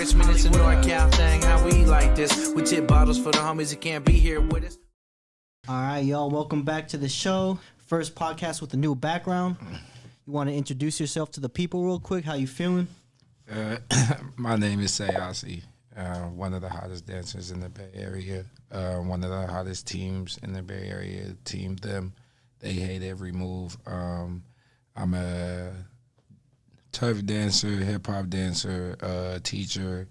Richmond, it's a NorCal thing. How we like this? We tip bottles for the homies that can't be here with us. All right, y'all. Welcome back to the show. First podcast with a new background. You want to introduce yourself to the people real quick? How you feeling? My name is Ausee, one of the hottest dancers in the Bay Area. One of the hottest teams in the Bay Area. Team Them. They hate every move. I'm a turf dancer, hip hop dancer, teacher,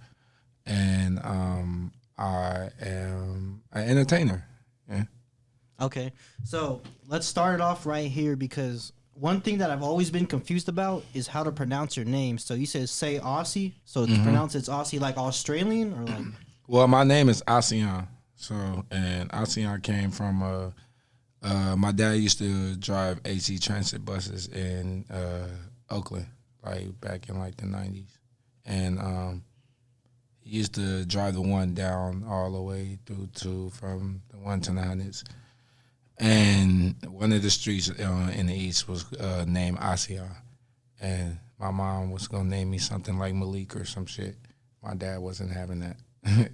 and I am an entertainer. Yeah. Okay, so let's start it off right here because one thing that I've always been confused about is how to pronounce your name. So you said say Ausee, so to pronounce it's Aussie like Australian or like? Well, my name is Ausee. So, and Ausee came from my dad used to drive AC transit buses in Oakland, like back in like the 90s. And he used to drive the one down all the way through to from the one to the hundreds. And one of the streets in the east was named Ausee. And my mom was going to name me something like Malik or some shit. My dad wasn't having that.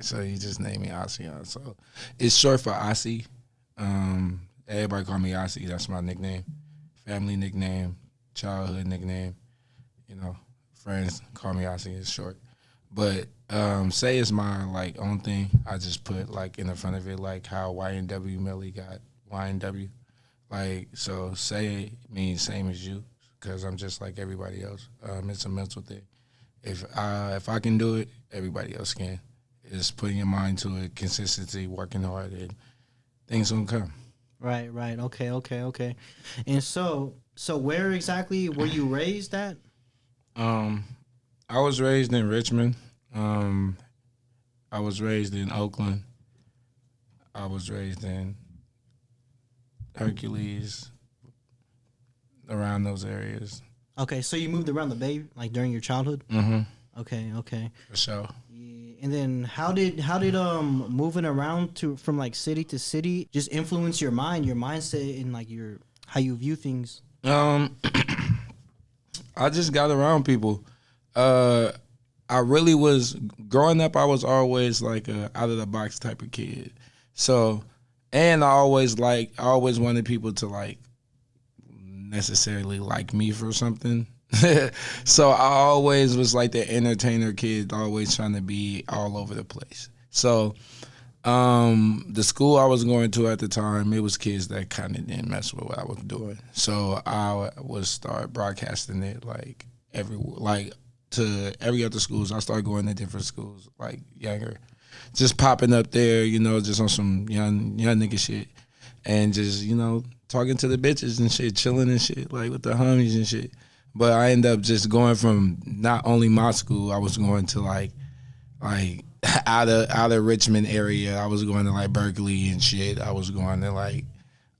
So he just named me Ausee. So it's short for Ausee. Everybody call me Ausee. That's my nickname. Family nickname, childhood nickname. You know, friends call me Ausee. It's short. But say is my like own thing. I just put like in the front of it like how YNW Millie got YNW. Like, so say means same as you because I'm just like everybody else. It's a mental thing. If I can do it, everybody else can. It's putting your mind to it, consistency, working hard, and things gonna come. Right. Okay. And so where exactly were you raised at? I was raised in Richmond. I was raised in Oakland. I was raised in Hercules, around those areas. Okay, so you moved around the Bay like during your childhood? Mm-hmm. Okay. For sure. Yeah. And then how did moving around from like city to city just influence your mindset, and like how you view things? I just got around people. I really was growing up. I was always like a out of the box type of kid. So, and I always wanted people to like necessarily like me for something. So I always was like the entertainer kid, always trying to be all over the place. So the school I was going to at the time, it was kids that kind of didn't mess with what I was doing. So I would start broadcasting it to every other schools. I started going to different schools, like younger, just popping up there, you know, just on some young nigga shit, and just, you know, talking to the bitches and shit, chilling and shit, like with the homies and shit. But I ended up just going from not only my school, I was going to like out of Richmond area. I was going to like Berkeley and shit. I was going to like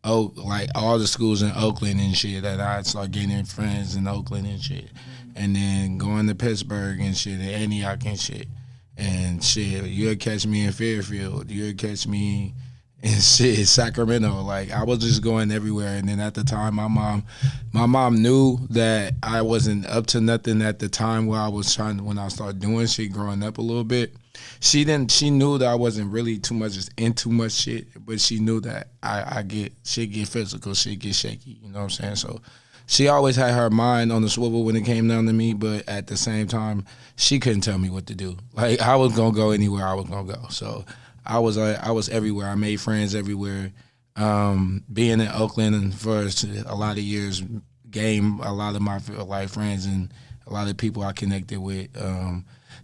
all the schools in Oakland and shit. And I started getting friends in Oakland and shit. And then going to Pittsburgh and shit, and Antioch and shit. And shit, you'll catch me in Fairfield. You'll catch me in shit, Sacramento. Like, I was just going everywhere. And then at the time, my mom knew that I wasn't up to nothing at the time when I started doing shit, growing up a little bit. She knew that I wasn't really too much just into much shit, but she knew that shit get physical, shit get shaky, you know what I'm saying? So she always had her mind on the swivel when it came down to me, but at the same time, she couldn't tell me what to do. Like, I was gonna go anywhere I was gonna go. So I was everywhere. I made friends everywhere. Being in Oakland for a lot of years, gained a lot of my like friends and a lot of people I connected with.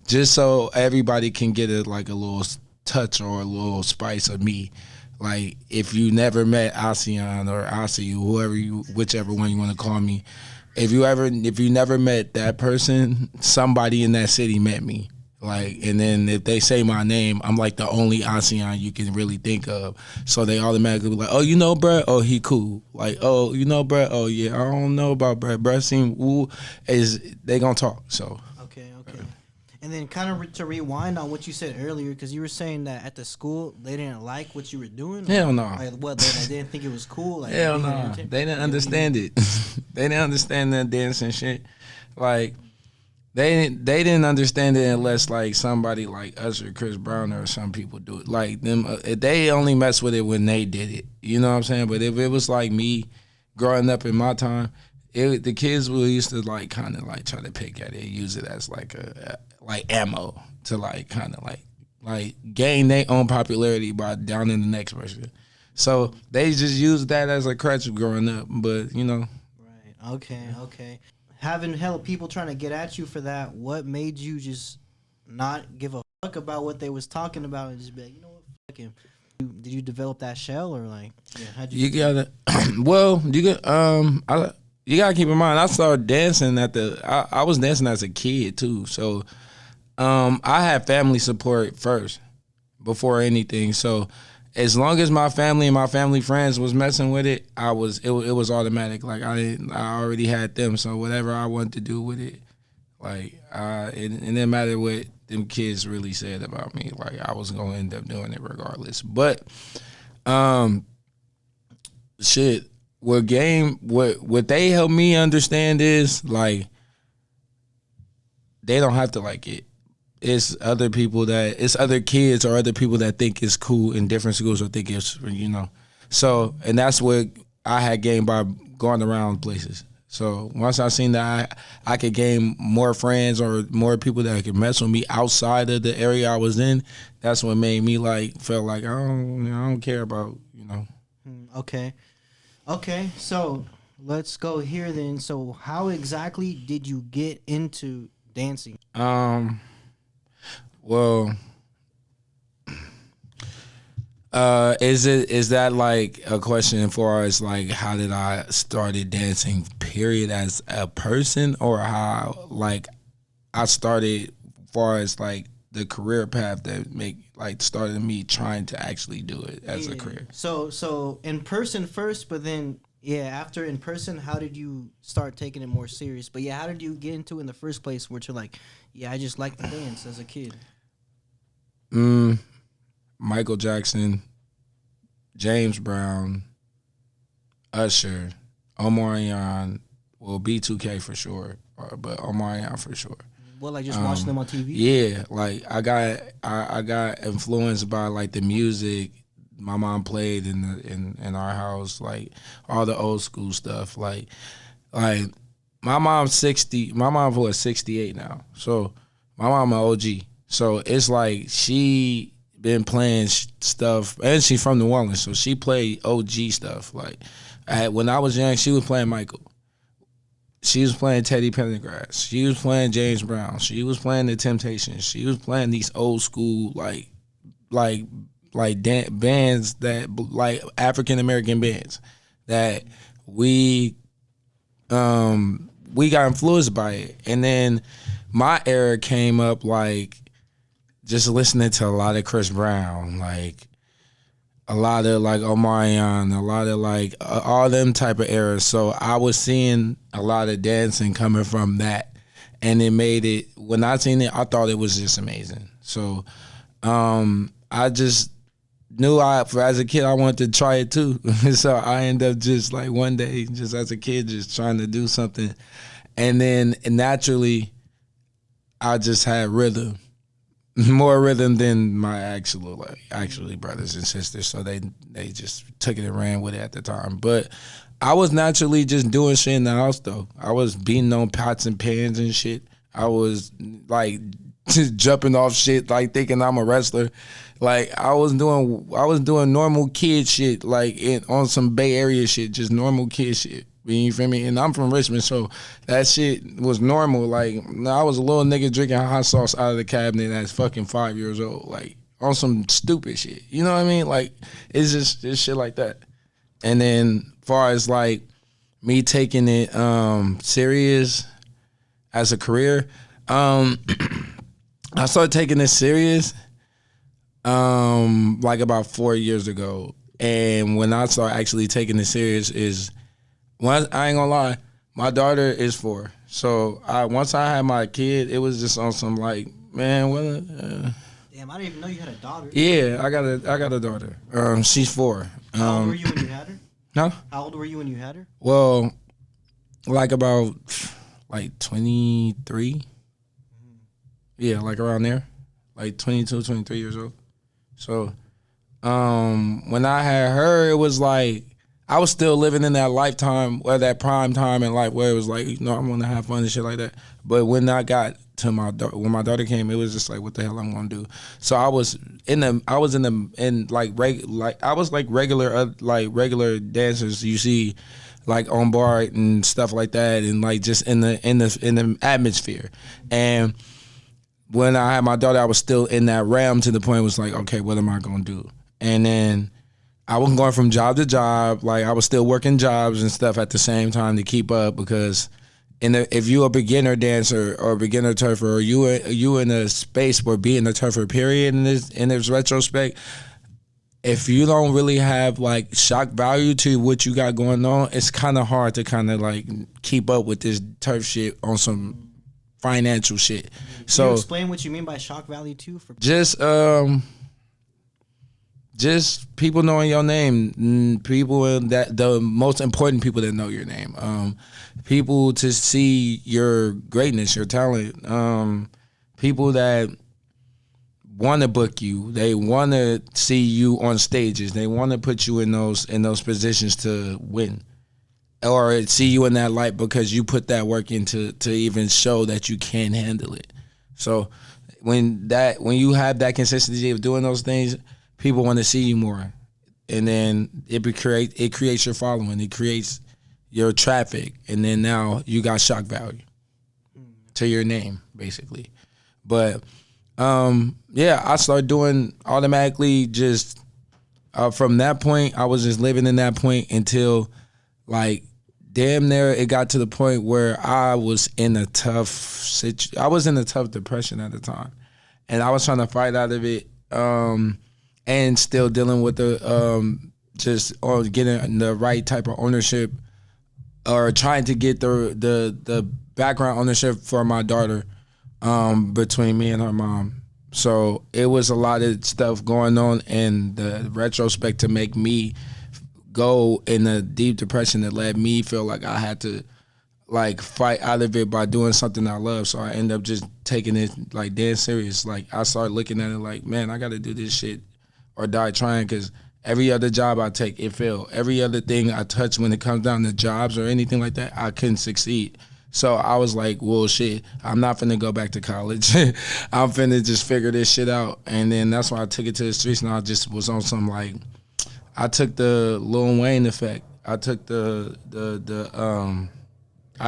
Just so everybody can get a little touch or a little spice of me. Like, if you never met Ausee or Ausee, whichever one you want to call me, if you never met that person, somebody in that city met me. Like, and then if they say my name, I'm like the only Ausee you can really think of. So they automatically be like, oh, you know, bruh? Oh, he cool. Like, oh, you know, bruh? Oh, yeah, I don't know about bruh. Bruh seem woo. They gonna talk, so. Okay. And then kind of to rewind on what you said earlier, because you were saying that at the school, they didn't like what you were doing? Hell no. Like, what, they didn't think it was cool? Like, hell no. They didn't understand it. They didn't understand that dance and shit. Like, They didn't understand it unless like somebody like Usher, Chris Brown, or some people do it. Like them, they only mess with it when they did it. You know what I'm saying? But if it was like me growing up in my time, the kids will used to like kind of like try to pick at it, use it as like like ammo to like kind of like gain their own popularity by down in the next person. So they just used that as a crutch growing up. But you know, Right. Okay. Having hell people trying to get at you for that, what made you just not give a fuck about what they was talking about and just be like, you know what, fuck him? Did you develop that shell or like, yeah, how'd you? you gotta, well, you gotta keep in mind. I started dancing I was dancing as a kid too. So, I had family support first before anything. So, as long as my family and my family friends was messing with it, it was automatic. Like I already had them, so whatever I wanted to do with it, like it didn't matter what them kids really said about me. Like I was gonna end up doing it regardless. But shit, what they helped me understand is like they don't have to like it. It's other kids or other people that think it's cool in different schools or think it's, you know. So, and that's what I had gained by going around places. So once I seen that I could gain more friends or more people that could mess with me outside of the area I was in, that's what made me like felt like I don't care about, you know. Okay. So let's go here then. So how exactly did you get into dancing? Well, is that like a question as far as like how did I started dancing period as a person, or how like I started as far as like the career path that started me trying to actually do it as a career? So in person first, but then after in person, how did you start taking it more serious? But how did you get into it in the first place where you're like, I just like to dance as a kid? Michael Jackson, James Brown, Usher, Omarion, well, B2K for sure, but Omarion for sure. Well, like just watching them on TV? Yeah, like I got influenced by like the music my mom played in our house, like all the old school stuff. Like my mom's 60. My mom was 68 now, so my mom an OG. So it's like she been playing stuff, and she from New Orleans, so she played OG stuff. Like when I was young, she was playing Michael. She was playing Teddy Pendergrass. She was playing James Brown. She was playing The Temptations. She was playing these old school bands that like African American bands that we got influenced by it. And then my era came up like just listening to a lot of Chris Brown, like a lot of like Omarion, a lot of like all them type of eras. So I was seeing a lot of dancing coming from that, and it made it. When I seen it, I thought it was just amazing. So I just knew as a kid I wanted to try it too. So I ended up just like one day, just as a kid, just trying to do something, and then naturally, I just had rhythm. More rhythm than my actually brothers and sisters, so they just took it and ran with it at the time. But I was naturally just doing shit in the house though. I was beating on pots and pans and shit. I was like just jumping off shit, like thinking I'm a wrestler. Like I was doing normal kid shit, like on some Bay Area shit, just normal kid shit. You feel me? And I'm from Richmond, so that shit was normal. Like, I was a little nigga drinking hot sauce out of the cabinet at fucking 5 years old, like on some stupid shit. You know what I mean? Like, it's shit like that. And then, far as like me taking it serious as a career, I started taking it serious like about 4 years ago. And when I started actually taking it serious is. I ain't gonna lie, my daughter is 4. So once I had my kid, it was just on some like, man, Damn, I didn't even know you had a daughter. Yeah, I got a daughter. She's 4. How old were you when you had her? Huh? How old were you when you had her? Well, like about like 23. Yeah, like around there, like 22, 23 years old. So when I had her, it was like I was still living in that lifetime or that prime time in life where it was like, you know, I'm gonna have fun and shit like that. But when I got to when my daughter came, it was just like, what the hell I'm gonna do? So I was regular dancers you see, like on Bart and stuff like that, and like just in the atmosphere. And when I had my daughter, I was still in that realm to the point it was like, okay, what am I gonna do? And then I was going from job to job, like I was still working jobs and stuff at the same time to keep up, because if you're a beginner dancer or a beginner turfer, or you in a space where being a turfer period in this retrospect, if you don't really have like shock value to what you got going on, it's kind of hard to kind of like keep up with this turf shit on some financial shit. Can you explain what you mean by shock value too? For just people knowing your name, people that the most important people that know your name, people to see your greatness, your talent, people that want to book you, they want to see you on stages, they want to put you in those positions to win, or see you in that light because you put that work into to even show that you can handle it. So when you have that consistency of doing those things, people want to see you more, and then it creates your following, it creates your traffic, and then now you got shock value to your name, basically. But yeah, I started doing automatically just from that point. I was just living in that point until like damn near it got to the point where I was in a tough depression at the time, and I was trying to fight out of it. And still dealing with the getting the right type of ownership, or trying to get the background ownership for my daughter, between me and her mom. So it was a lot of stuff going on in the retrospect to make me go in a deep depression that led me feel like I had to like fight out of it by doing something I love. So I ended up just taking it like dead serious. Like I started looking at it like, man, I got to do this shit or die trying, because every other job I take, it failed. Every other thing I touch when it comes down to jobs or anything like that, I couldn't succeed. So I was like, well, shit, I'm not finna go back to college. I'm finna just figure this shit out. And then that's why I took it to the streets, and I just was on some like, I took the Lil Wayne effect. I took I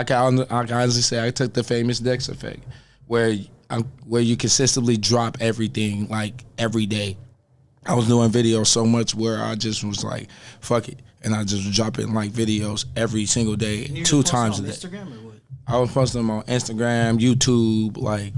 can honestly say I took the Famous Dex effect, where you consistently drop everything like every day. I was doing videos so much where I just was like, fuck it. And I just was dropping like videos every single day, 2 times a day. Instagram or what? I was posting them on Instagram, YouTube, like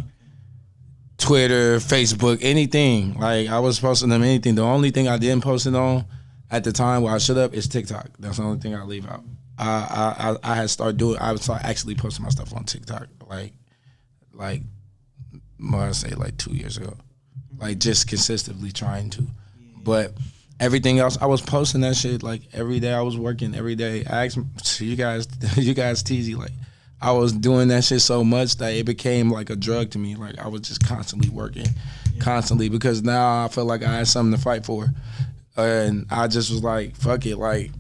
Twitter, Facebook, anything. Like I was posting them anything. The only thing I didn't post it on at the time where I should have is TikTok. That's the only thing I leave out. I had started doing, I would start actually posting my stuff on TikTok like I say like 2 years ago. Like just consistently trying to. But everything else, I was posting that shit like every day. I was working every day. I asked you guys teasy, like I was doing that shit so much that it became like a drug to me. Like I was just constantly working, constantly, because now I feel like I had something to fight for. And I just was like, fuck it, like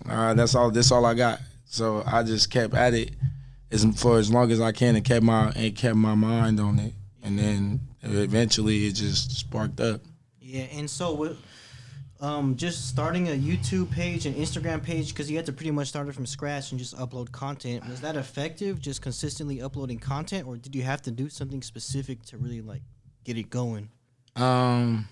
that's all I got. So I just kept at it for as long as I can, and kept my mind on it. And then eventually it just sparked up. Yeah, and so with just starting a YouTube page and Instagram page, because you had to pretty much start it from scratch and just upload content, was that effective, just consistently uploading content, or did you have to do something specific to really like get it going? I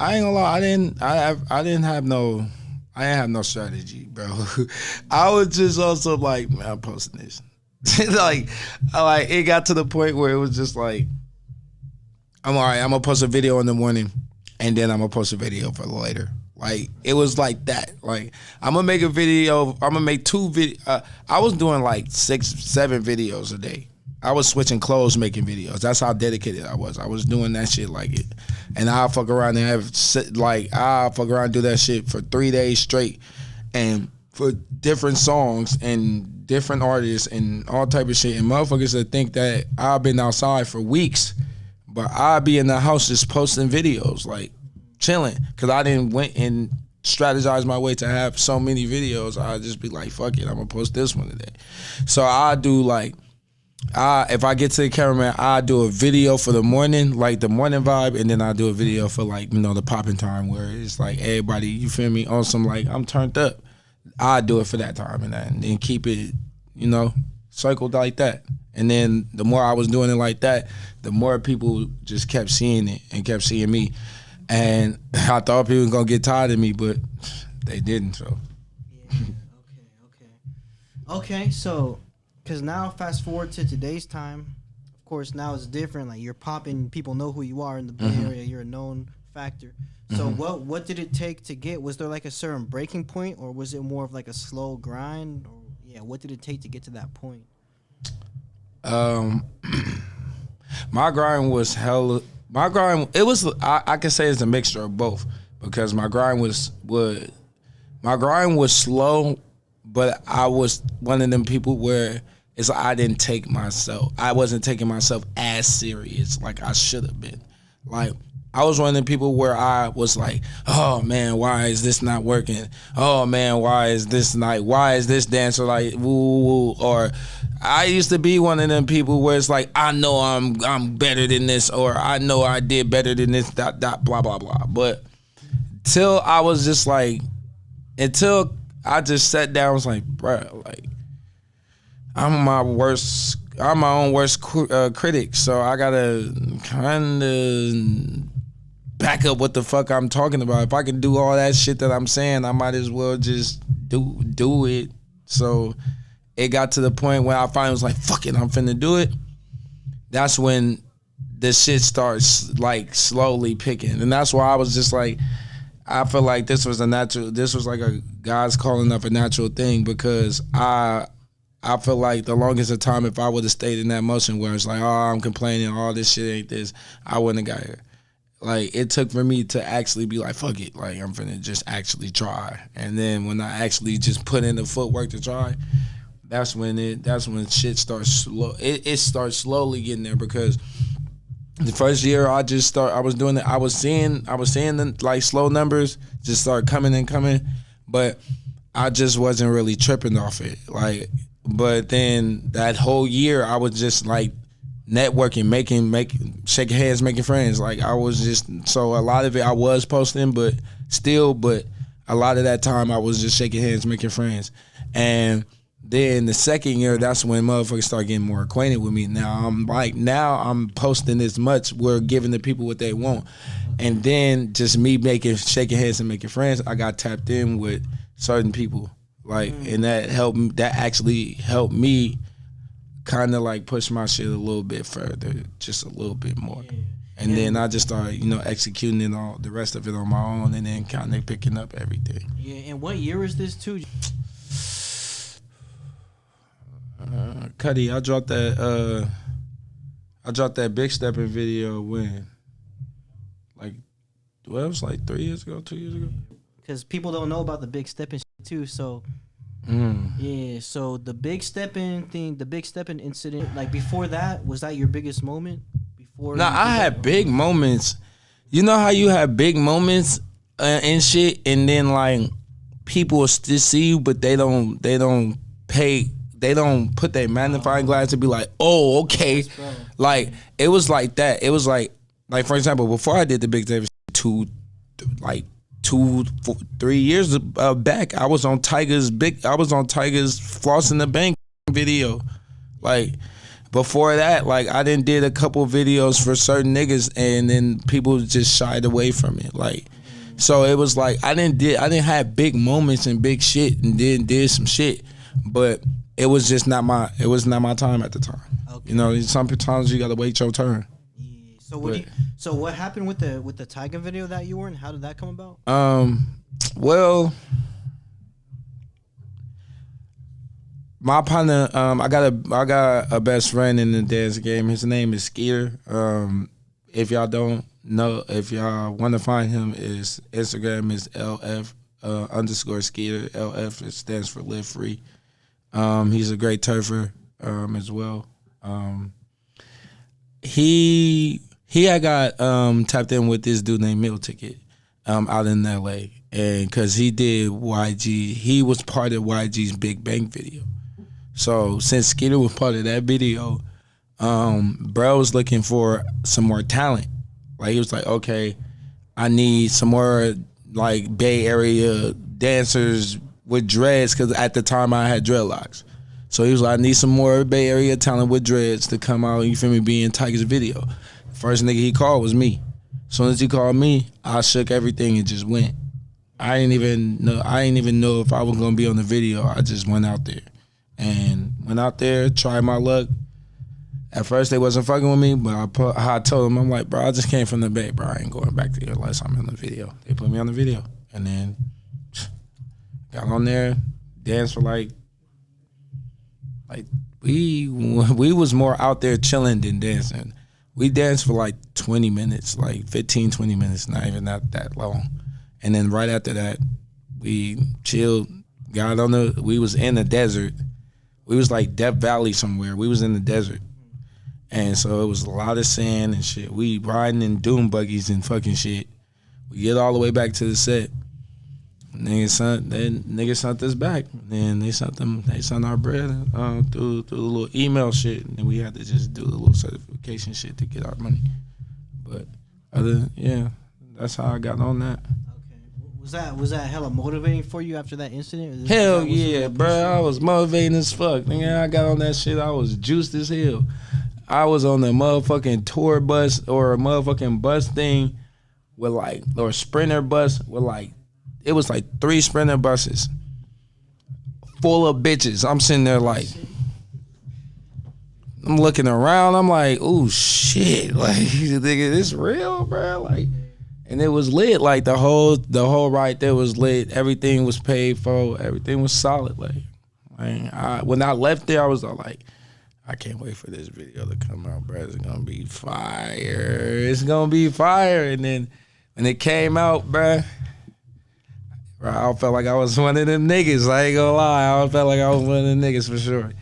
ain't gonna lie, I didn't have no strategy, bro. I was just also like, man, I'm posting this. like it got to the point where it was just like, I'm all right, I'm gonna post a video in the morning, and then I'm gonna post a video for later. Like it was like that. Like I'm gonna make a video. I'm gonna make 2 videos. I was doing like 6-7 videos a day. I was switching clothes, making videos. That's how dedicated I was. I was doing that shit like it. And I'll fuck around and do that shit for 3 days straight, and for different songs and different artists and all type of shit, and motherfuckers that think that I've been outside for weeks, but I be in the house just posting videos, like chilling, cause I didn't went and strategize my way to have so many videos. I just be like, fuck it, I'm gonna post this one today. So I do like, if I get to the cameraman, I do a video for the morning, like the morning vibe, and then I do a video for like, you know, the popping time where it's like everybody, you feel me, on some like I'm turned up. I do it for that time and then keep it, you know, circled like that. And then the more I was doing it like that, the more people just kept seeing it and kept seeing me. And I thought people were gonna get tired of me, but they didn't. So yeah, okay. So, because now fast forward to today's time, of course now it's different. Like you're popping, people know who you are in the Bay Area. You're a known factor. So what did it take to get? Was there like a certain breaking point, or was it more of like a slow grind? Or what did it take to get to that point? My grind was hella. My grind, it was. I can say it's a mixture of both, because my grind was slow, but I was one of them people where it's like I wasn't taking myself as serious like I should have been. Like I was one of the people where I was like, oh man, why is this not working? Oh man, why is this dancer like woo woo? Or I used to be one of them people where it's like, I know I'm better than this, or I know I did better than this, blah blah blah. But until I just sat down, I was like, bruh, like I'm my own worst critic, so I gotta kind of back up what the fuck I'm talking about. If I can do all that shit that I'm saying, I might as well just do it. So it got to the point where I finally was like, fuck it, I'm finna do it. That's when the shit starts like slowly picking. And that's why I was just like, I feel like this was like a God's calling up a natural thing, because I feel like the longest of time, if I would have stayed in that motion where it's like, oh, I'm complaining, all this shit ain't this, I wouldn't have got here. Like, it took for me to actually be like, fuck it, like, I'm finna just actually try. And then when I actually just put in the footwork to try, that's when shit starts slow. It starts slowly getting there, because the first year I was doing it, I was seeing the like slow numbers just start coming and coming, but I just wasn't really tripping off it. Like, but then that whole year I was just like networking, making shaking hands, making friends. Like I was just, so a lot of it I was posting, but a lot of that time I was just shaking hands, making friends. And then the second year, that's when motherfuckers start getting more acquainted with me. Now I'm posting this much, we're giving the people what they want. And then just me shaking hands and making friends, I got tapped in with certain people. Like, and that actually helped me kind of like push my shit a little bit further, just a little bit more. Yeah. And then I just started, executing it all, the rest of it on my own, and then kind of picking up everything. Yeah, and what year is this too? Cuddy, I dropped that Big Steppin video when? It was like 2 years ago. Because people don't know about the Big Steppin too, so... Yeah, so the Big Steppin thing, the Big Steppin incident, like before that, was that your biggest moment? I had big moments. You know how you have big moments and shit, and then like people still see you, but they don't put their magnifying glass to be like, oh, okay. Like it was like that. It was like for example, before I did the Big Steppin 3 years back, I was on Tyga's Flossin the Bank video. Like before that, like I did a couple videos for certain niggas, and then people just shied away from it. Like, so it was like I didn't have big moments and big shit, and then did some shit, but it was just not my time at the time. Okay. Sometimes you gotta wait your turn. So what happened with the Tyga video that you were in? How did that come about? Well, my partner, I got a best friend in the dance game. His name is Skeeter. If y'all don't know, if y'all want to find him, his Instagram is LF _Skeeter. LF stands for Live Free. He's a great turfer as well. He had got tapped in with this dude named Meal Ticket out in LA, and because he did YG, he was part of YG's Big Bang video. So since Skeeter was part of that video, bro was looking for some more talent. Like he was like, okay, I need some more like Bay Area dancers with dreads, because at the time I had dreadlocks. So he was like, I need some more Bay Area talent with dreads to come out, you feel me, be in Tyga's video. First nigga he called was me. As soon as he called me, I shook everything and just went. I didn't even know if I was gonna be on the video. I just went out there. And went out there, tried my luck. At first they wasn't fucking with me, but I told them, I'm like, bro, I just came from the Bay, bro. I ain't going back there unless I'm in the video. They put me on the video. And then got on there, danced for like we was more out there chilling than dancing. We danced for like 20 minutes, like 15, 20 minutes, not even that long. And then right after that, we chilled, we was in the desert. We was like Death Valley somewhere. We was in the desert. And so it was a lot of sand and shit. We riding in dune buggies and fucking shit. We get all the way back to the set. Niggas sent us back. And they sent our bread through the little email shit. And then we had to just do the little certification shit to get our money. But that's how I got on that. Was that hella motivating for you after that incident? Hell yeah, bro. I was motivating as fuck. Nigga, I got on that shit. I was juiced as hell. I was on the motherfucking tour bus or a motherfucking bus thing with like, or sprinter bus with like, it was like 3 sprinter buses full of bitches. I'm sitting there like, I'm looking around. I'm like, oh shit, like, nigga, this real, bro? Like, and it was lit. Like the whole ride there was lit. Everything was paid for. Everything was solid. Like when I left there, I was like, I can't wait for this video to come out, bro. It's gonna be fire. It's gonna be fire. And then when it came out, bro, I felt like I was one of them niggas. I ain't gonna lie. I felt like I was one of them niggas for sure. Okay.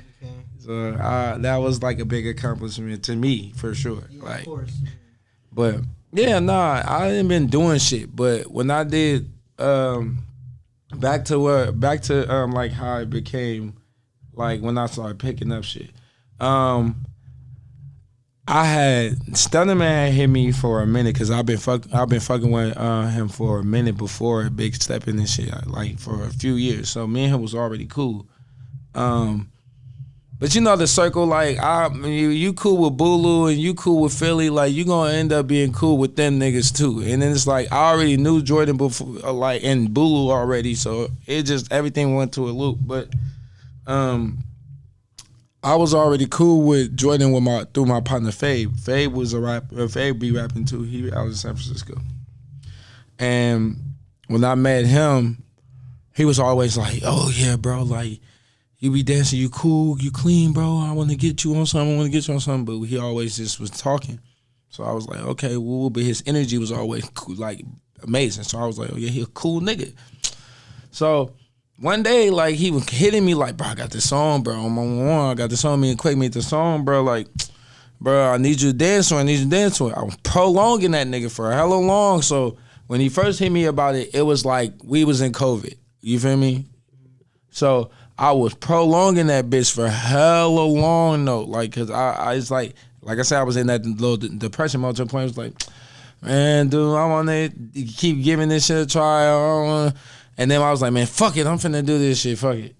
So that was like a big accomplishment to me for sure. Yeah, like, of course. But yeah, nah, I ain't been doing shit. But when I did, back to like how it became, like when I started picking up shit. I had Stunnaman had hit me for a minute because I've been fucking with him for a minute before Big Steppin and shit, like for a few years. So me and him was already cool. But you know the circle, like you cool with Bulu and you cool with Philly, like you gonna end up being cool with them niggas too. And then it's like I already knew Jordan before, like and Bulu already, so it just everything went to a loop. But I was already cool with Jordan through my partner Fabe. Fabe was a rapper. Fabe be rapping too. He out in San Francisco. And when I met him, he was always like, "Oh yeah, bro, like you be dancing, you cool, you clean, bro. I want to get you on something. But he always just was talking. So I was like, okay, well, but his energy was always cool, like amazing. So I was like, oh yeah, he a cool nigga. So one day, like, he was hitting me like, bro, I got this song, bro. I got this song. Me and Quake made the song, bro. Like, bro, I need you to dance on it. I was prolonging that nigga for a hella long. So when he first hit me about it, it was like we was in COVID. You feel me? So I was prolonging that bitch for hella long, though. Like, cause I it's like I said, I was in that little depression mode to the point. I was like, man, dude, I want to keep giving this shit a try. And then I was like, man, fuck it, I'm finna do this shit, fuck it.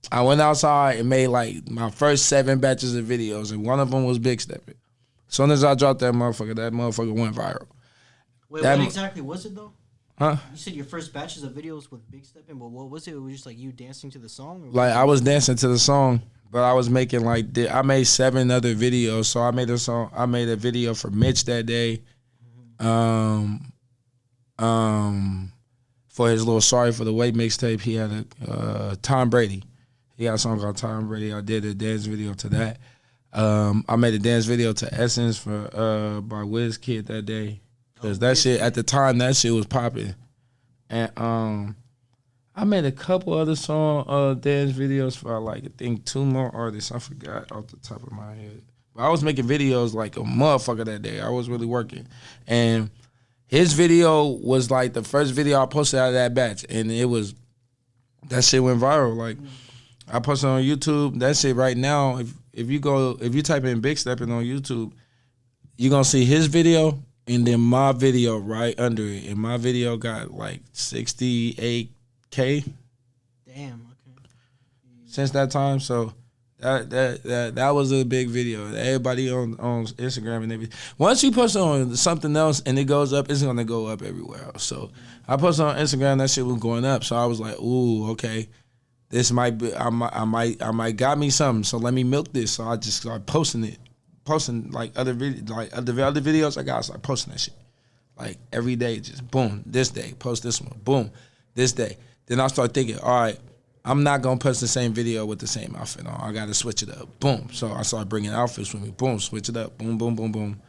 I went outside and made like my first 7 batches of videos, and one of them was Big Steppin. As soon as I dropped that motherfucker went viral. Wait, what exactly was it though? Huh? You said your first batches of videos with Big Steppin, but what was it? It was just like you dancing to the song? Like I was dancing to the song, but I was making like I made 7 other videos. So I made a video for Mitch that day. For his little Sorry for the Wait mixtape, he had a Tom Brady. He got a song called Tom Brady. I did a dance video to that. I made a dance video to Essence for by WizKid that day. Cause that shit at the time, that shit was popping. And I made a couple other dance videos for like I think 2 more artists. I forgot off the top of my head. But I was making videos like a motherfucker that day. I was really working. And his video was like the first video I posted out of that batch. And that shit went viral. Like I posted on YouTube. That shit right now, if you type in Big Steppin on YouTube, you're gonna see his video and then my video right under it. And my video got like 68K. Damn. Okay. Since that time, so that was a big video. Everybody on Instagram and everything. Once you post on something else and it goes up, it's gonna go up everywhere else. So I posted on Instagram, that shit was going up. So I was like, ooh, okay, this might be. I might got me something. So let me milk this. So I just started posting like other videos I got. I started posting that shit like every day. Just boom, this day post this one, boom, this day. Then I started thinking, all right, I'm not going to post the same video with the same outfit on. I got to switch it up. Boom. So I started bringing outfits with me. Boom, switch it up. Boom, boom, boom, boom.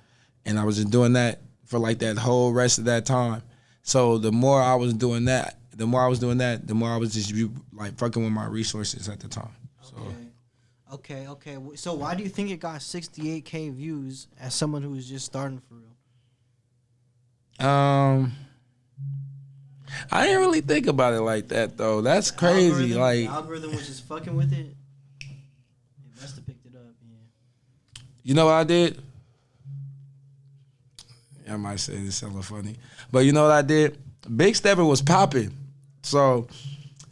And I was just doing that for like that whole rest of that time. So the more I was doing that, the more I was just like fucking with my resources at the time. So. Okay. So why do you think it got 68K views as someone who was just starting for real? I didn't really think about it like that though. That's crazy. The algorithm was just fucking with it. It must have picked it up. Yeah. You know what I did? I might say this hella funny, but you know what I did? Big Steppin was popping, so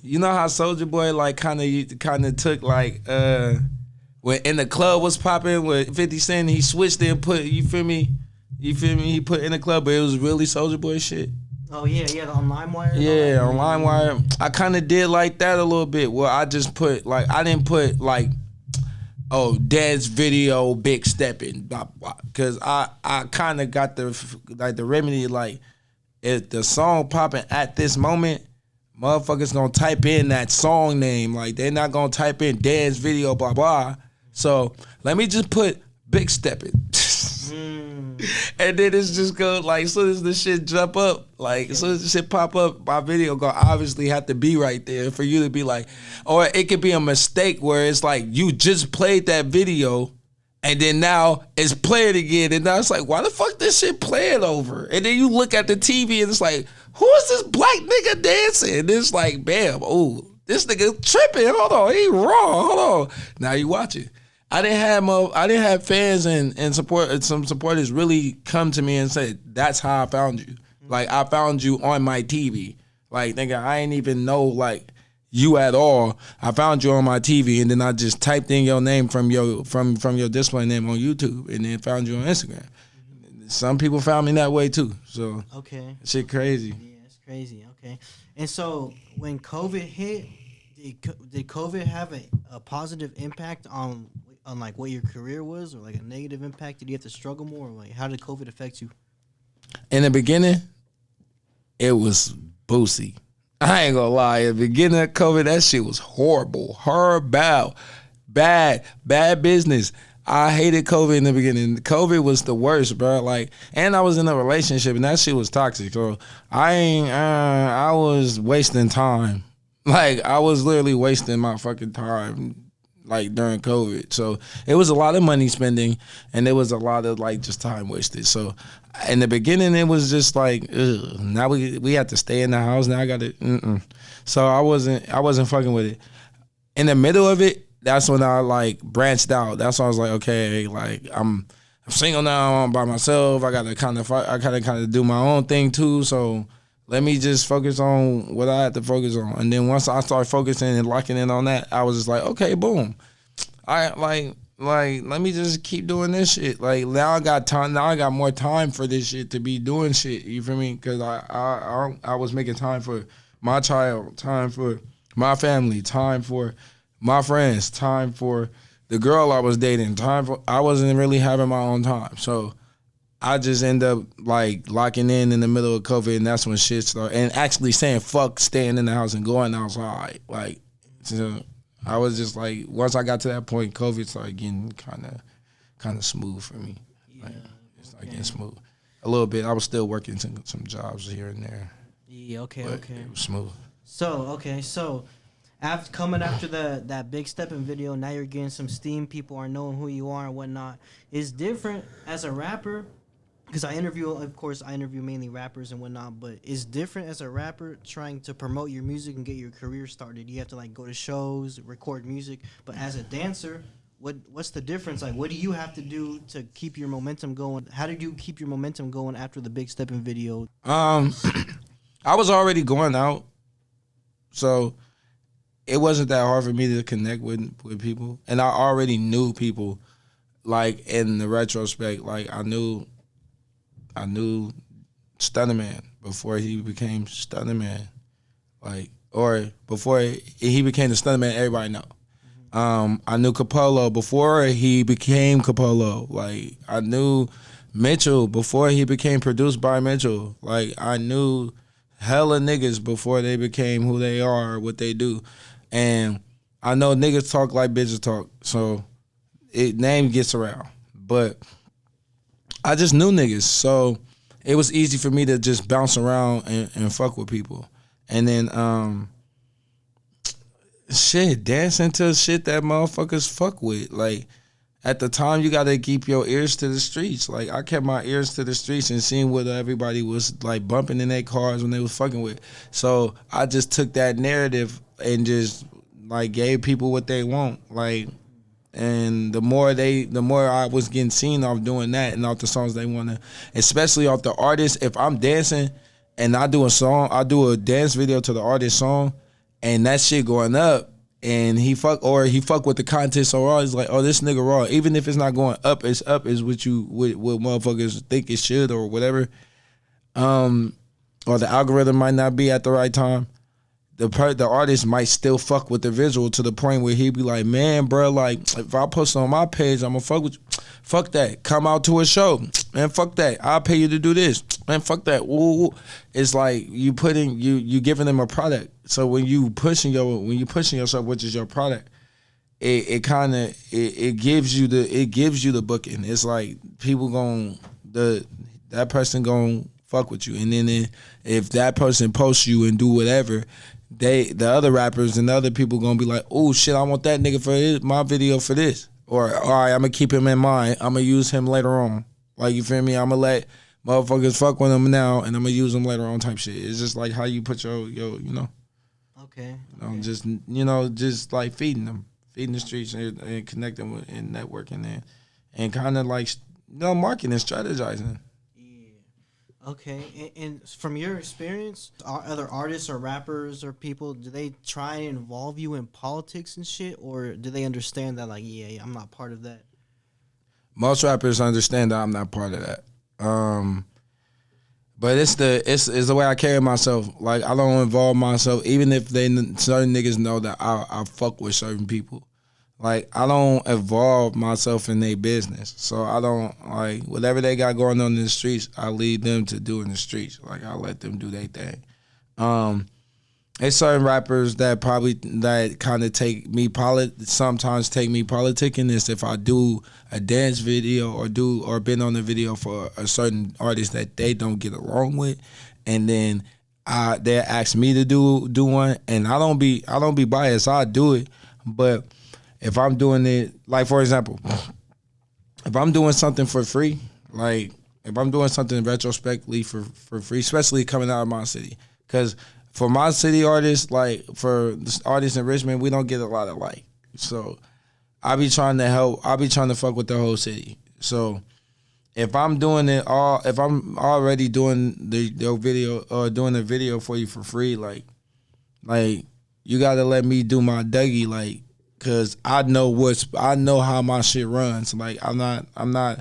you know how Soulja Boy like kind of took like when In the Club was popping with 50 Cent, he switched it and put you feel me? He put In the Club, but it was really Soulja Boy shit. Oh yeah, on LimeWire. Yeah, on LimeWire. I kind of did like that a little bit. Where I just put like I didn't put like, oh, dance video Big Steppin, blah blah, because I kind of got the remedy like if the song popping at this moment, motherfuckers gonna type in that song name. Like they're not gonna type in dance video blah blah. So let me just put Big Steppin. And then it's just go like as soon as the shit jump up, like as soon as the shit pop up, my video gonna obviously have to be right there for you to be like, or it could be a mistake where it's like you just played that video and then now it's playing again and now it's like, why the fuck this shit playing over? And then you look at the TV and it's like, who is this black nigga dancing? And it's like, bam, oh, this nigga tripping. Hold on, he wrong. Hold on. Now you watch it. I didn't have fans and some supporters really come to me and say, that's how I found you. Like I found you on my TV. Like nigga, I ain't even know like you at all. I found you on my TV and then I just typed in your name from your display name on YouTube and then found you on Instagram. Some people found me that way too. So okay, shit crazy. Yeah, it's crazy. Okay, and so when COVID hit, did COVID have a positive impact on like what your career was, or like a negative impact? Did you have to struggle more, or like how did COVID affect you? In the beginning, it was boozy. I ain't gonna lie. In the beginning of COVID, that shit was horrible. Bad business. I hated COVID in the beginning. COVID was the worst, bro. Like, and I was in a relationship, and that shit was toxic. So I was wasting time. Like, I was literally wasting my fucking time. Like during COVID. So it was a lot of money spending and there was a lot of like just time wasted. So in the beginning it was just like, ugh. Now we had to stay in the house. Now I got to, So I wasn't fucking with it. In the middle of it, that's when I like branched out. That's when I was like, okay, like I'm single now, I'm by myself. I gotta kind of do my own thing too. So let me just focus on what I had to focus on. And then once I started focusing and locking in on that, I was just like, okay, boom. I like let me just keep doing this shit. Like now I got time. Now I got more time for this shit to be doing shit. You feel me? Because I was making time for my child, time for my family, time for my friends, time for the girl I was dating, I wasn't really having my own time. So I just end up like locking in the middle of COVID, and that's when shit started. And actually saying fuck staying in the house and going outside. Like, so I was just like, once I got to that point, COVID started getting kind of smooth for me. Yeah, like, it started getting smooth a little bit. I was still working some jobs here and there. Yeah, okay. It was smooth. So after coming after that Big Steppin video, now you're getting some steam. People are knowing who you are and whatnot. It's different as a rapper, because I interview mainly rappers and whatnot. But it's different as a rapper trying to promote your music and get your career started. You have to like go to shows, record music. But as a dancer, what's the difference? Like, what do you have to do to keep your momentum going? How did you keep your momentum going after the Big Steppin video? I was already going out, so it wasn't that hard for me to connect with people, and I already knew people. Like in the retrospect, like I knew Stunnaman before he became Stunnaman, like, or before he became the Stunnaman everybody know. I knew Capolo before he became Capolo. Like I knew Mitchell before he became produced by Mitchell. Like I knew hella niggas before they became who they are, what they do. And I know niggas talk like bitches talk, so name gets around. But I just knew niggas, so it was easy for me to just bounce around and fuck with people. And then dancing to shit that motherfuckers fuck with. Like at the time, you gotta keep your ears to the streets. Like I kept my ears to the streets and seeing what everybody was like bumping in their cars when they was fucking with. So I just took that narrative and just like gave people what they want. Like, and the more I was getting seen off doing that and off the songs they wanna, especially off the artists. If I'm dancing and I do a dance video to the artist song, and that shit going up, and he fuck with the content so raw, it's like, oh, this nigga raw. Even if it's not going up, it's up is what motherfuckers think it should or whatever. Or the algorithm might not be at the right time. The artist might still fuck with the visual to the point where he be like, man, bro, like if I post on my page, I'm gonna fuck with you. Fuck that. Come out to a show. Man, fuck that. I'll pay you to do this. Man, fuck that. Ooh. It's like you giving them a product. So when you pushing yourself, which is your product, it gives you the booking. It's like people that person gonna fuck with you, and then if that person posts you and do whatever, the other rappers and the other people gonna be like, oh shit, I want that nigga for my video for this. Or all right, I'm gonna keep him in mind. I'm gonna use him later on. Like, you feel me? I'm gonna let motherfuckers fuck with him now, and I'm gonna use him later on type shit. It's just like how you put your you know. Okay. Just like feeding the streets and connecting with and networking and kind of like marketing and strategizing. Okay, and from your experience, are other artists or rappers or people, do they try and involve you in politics and shit, or do they understand that like, yeah, I'm not part of that? Most rappers understand that I'm not part of that. But it's the way I carry myself. Like I don't involve myself, even if certain niggas know that I fuck with certain people. Like, I don't involve myself in their business. So I don't, like, whatever they got going on in the streets, I lead them to do in the streets. Like, I let them do their thing. There's certain rappers that kind of sometimes take me politicking. Is if I do a dance video or been on a video for a certain artist that they don't get along with, and then they ask me to do one, and I don't be biased. I do it, but if I'm doing it, like, for example, if I'm doing something for free, like if I'm doing something retrospectively for free, especially coming out of my city, because for my city artists, like for the artists in Richmond, we don't get a lot of like. So I be trying to help. I be trying to fuck with the whole city. So if I'm doing it all, if I'm already doing the video or doing a video for you for free, like you gotta let me do my Dougie, like, cause I know how my shit runs. Like I'm not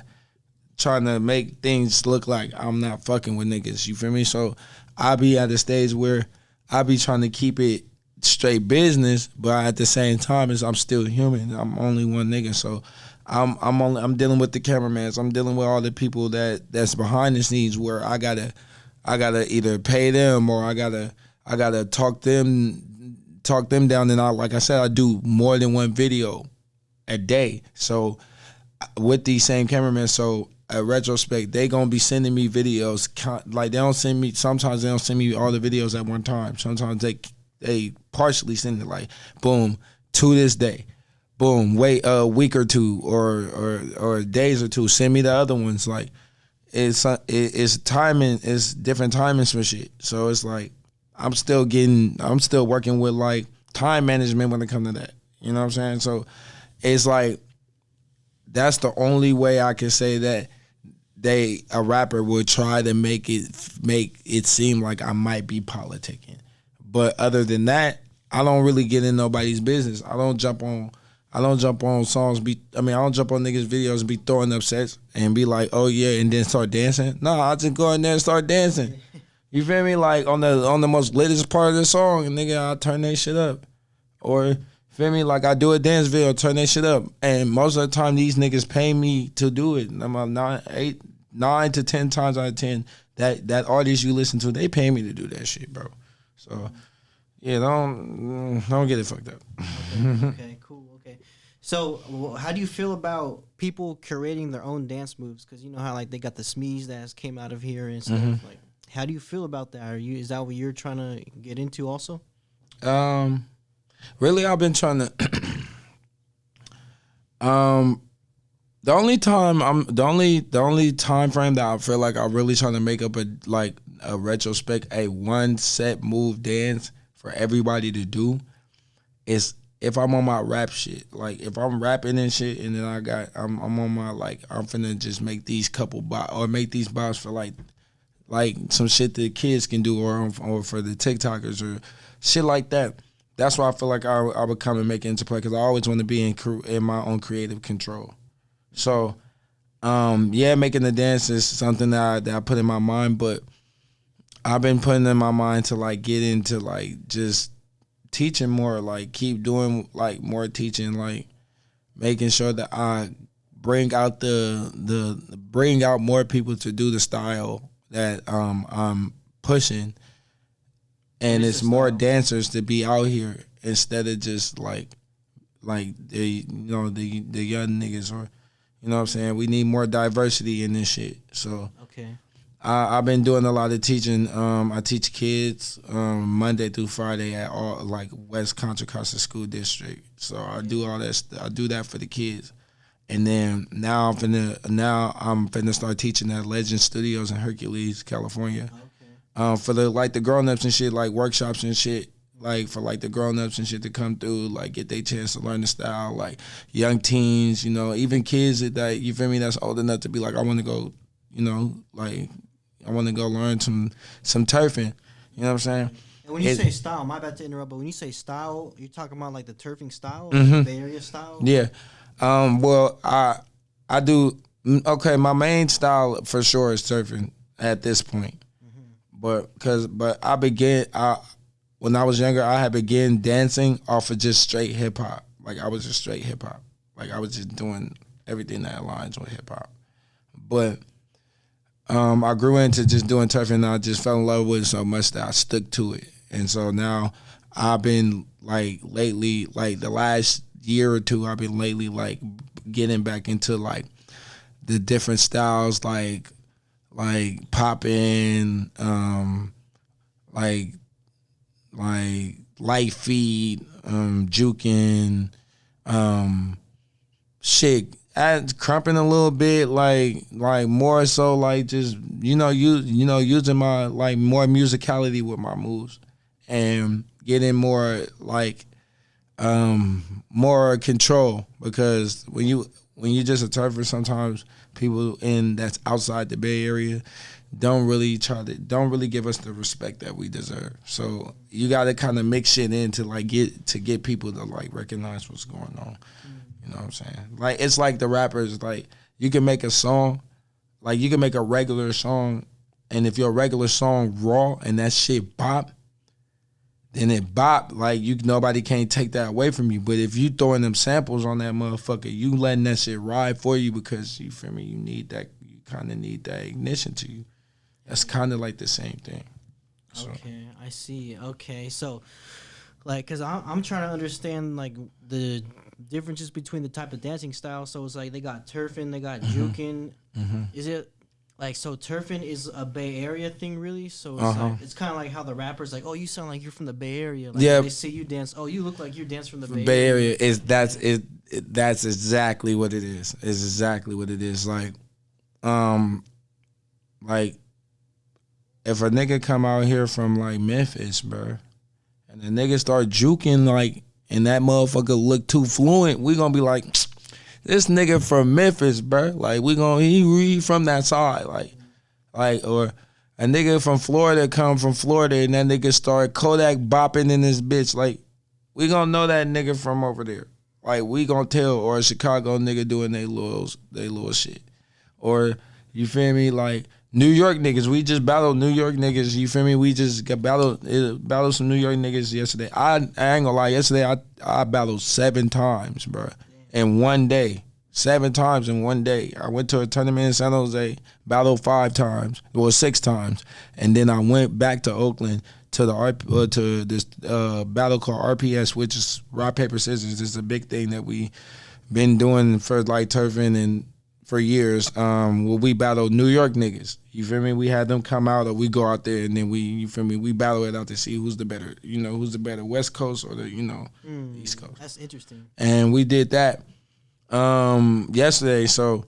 trying to make things look like I'm not fucking with niggas. You feel me? So I be at a stage where I be trying to keep it straight business, but at the same time, I'm still human. I'm only one nigga, so I'm dealing with the cameramans. I'm dealing with all the people that's behind the scenes where I gotta either pay them or I gotta talk them down. And like I said, I do more than one video a day. So with these same cameramen, so at retrospect, they gonna be sending me videos. Like sometimes they don't send me all the videos at one time. Sometimes they partially send it like, boom, to this day. Boom, wait a week or two or days or two. Send me the other ones. Like it's timing. It's different timings for shit. So it's like I'm still working with like time management when it comes to that. You know what I'm saying? So it's like that's the only way I can say that a rapper would try to make it seem like I might be politicking. But other than that, I don't really get in nobody's business. I don't jump on songs. I don't jump on niggas' videos and be throwing up sets and be like, oh yeah, and then start dancing. No, I just go in there and start dancing. You feel me? Like on the most latest part of the song, and nigga, I turn that shit up. Or feel me? Like I do a dance video, turn that shit up. And most of the time, these niggas pay me to do it. I'm 9 to 10 times out of 10 that artist you listen to, they pay me to do that shit, bro. So yeah, don't get it fucked up. Okay, cool. Okay, so how do you feel about people curating their own dance moves? Because you know how like they got the Smees that came out of here and stuff. Like, how do you feel about that? Is that what you're trying to get into also? Really, I've been trying to. The only time frame that I feel like I'm really trying to make up a retrospect, a one set move dance for everybody to do is if I'm on my rap shit. Like if I'm rapping and shit, and then I'm on my I'm finna just make these couple bops or make these bops for like some shit that kids can do or for the TikTokers or shit like that. That's why I feel like I would come and make it into play because I always want to be in my own creative control. So, making the dance is something that I put in my mind, but I've been putting in my mind to like get into like just teaching more, like keep doing like more teaching, like making sure that I bring out bring out more people to do the style that I'm pushing, and it's more dancers to be out here instead of just like the young niggas or. You know what I'm saying? We need more diversity in this shit. So okay, I've been doing a lot of teaching. I teach kids Monday through Friday at all like West Contra Costa School District. So I do all that. I do that for the kids, and then now I'm finna start teaching at Legend Studios in Hercules, California. Okay. For the grown ups and shit, like workshops and shit. Like for like the grown ups and shit to come through, like get their chance to learn the style, like young teens, even kids that you feel me, that's old enough to be like, I want to go, I want to go learn some turfing. You know what I'm saying? And when you say style, my bad to interrupt, but when you say style, you're talking about like the turfing style, the Bay Area style. Yeah. Well, I do. Okay, my main style for sure is surfing at this point, but I began. When I was younger, I had begun dancing off of just straight hip hop. Like I was just straight hip hop. Like I was just doing everything that aligns with hip hop. But I grew into just doing turfing, and I just fell in love with it so much that I stuck to it. And so now I've been like lately, like the last year or two, I've been lately like getting back into like the different styles, like popping, like light feet, juking, shit, crumping a little bit, like more so like just using my like more musicality with my moves and getting more like more control, because when you just a turfer, sometimes people that's outside the Bay Area don't really give us the respect that we deserve. So you got to kind of mix shit in to get people to like recognize what's going on. You know what I'm saying? Like it's like the rappers, like you can make a song, like you can make a regular song, and if your regular song raw and that shit bop, then it bop. Like nobody can't take that away from you. But if you throwing them samples on that motherfucker, you letting that shit ride for you because you feel me, you need that. You kind of need that ignition to you. That's kind of like the same thing. So. Okay, I see. Okay, so like, cause I'm trying to understand like the differences between the type of dancing style. So it's like they got turfing, they got juking. Is it Like, so turfing is a Bay Area thing, really. So it's like, it's kind of like how the rappers like, oh, you sound like you're from the Bay Area. Like, Yeah. they see you dance. Oh, you look like you dance from the Bay Bay Area. Area that's exactly what it is. It's exactly what it is. Like if a nigga come out here from like Memphis, bro, and the nigga start juking like, and that motherfucker look too fluent, we gonna be like, this nigga from Memphis, bro. Like he from that side, like or a nigga from Florida come from Florida and that nigga start Kodak bopping in this bitch. Like we gonna know that nigga from over there. Like we gonna tell, or a Chicago nigga doing they little shit, or you feel me? Like New York niggas, we just battled New York niggas. You feel me? We just got battled some New York niggas yesterday. I ain't gonna lie. Yesterday I battled 7 times, bro, in one day. 7 times in one day. I went to a tournament in San Jose, battled 5 times, well 6 times, and then I went back to Oakland to this battle called RPS, which is rock paper scissors. It's a big thing that we been doing for like turfing and for years. Where we battle New York niggas. You feel me? We had them come out, or we go out there and then we battle it out to see who's the better. Who's the better West Coast or the East Coast. That's interesting. And we did that yesterday. So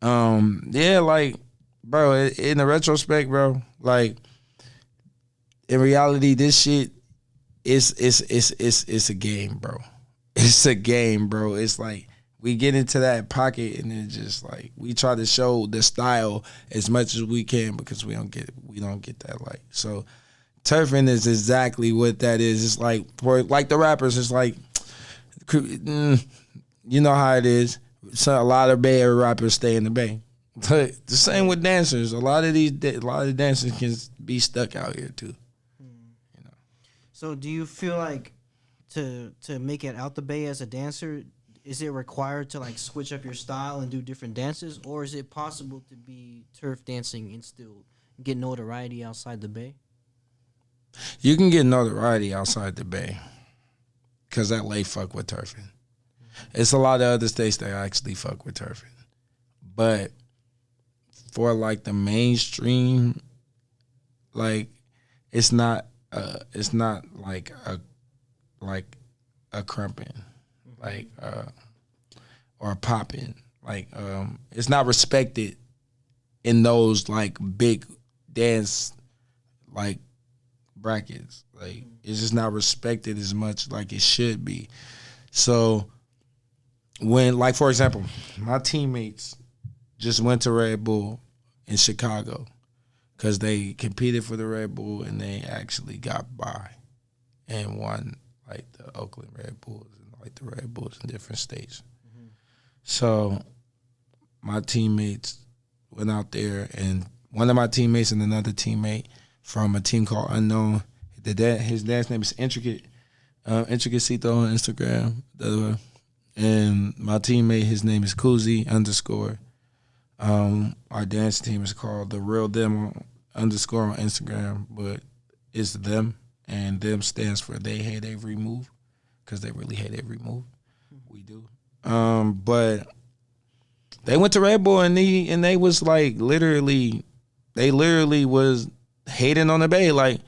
yeah, like bro, in the retrospect, bro, like in reality, this shit it's a game, bro. It's a game, bro. It's like we get into that pocket and then just like we try to show the style as much as we can because we don't get that light. So turfing is exactly what that is. It's like for like the rappers, it's like you know how it is. So a lot of Bay Area rappers stay in the Bay. But the same with dancers. A lot of dancers can be stuck out here too. So do you feel like to make it out the Bay as a dancer, is it required to like switch up your style and do different dances, or is it possible to be turf dancing and still get notoriety outside the Bay? You can get notoriety outside the Bay because LA fuck with turfing. It's a lot of other states that actually fuck with turfing, but for like the mainstream, like it's not like a crumping, like or a popping. Like it's not respected in those like big dance like brackets. Like it's just not respected as much like it should be. So when, like for example, my teammates just went to Red Bull in Chicago because they competed for the Red Bull and they actually got by and won like the Oakland Red Bulls and like the Red Bulls in different states. Mm-hmm. So my teammates went out there, and one of my teammates and another teammate from a team called Unknown, his dad's name is Intricate, Intricatecito on Instagram. And my teammate, his name is Koozie _ our dance team is called The Real Them _ on Instagram, but it's them, and them stands for they hate every move, because they really hate every move. We do. But they went to Red Bull and they was like literally was hating on the Bay. Like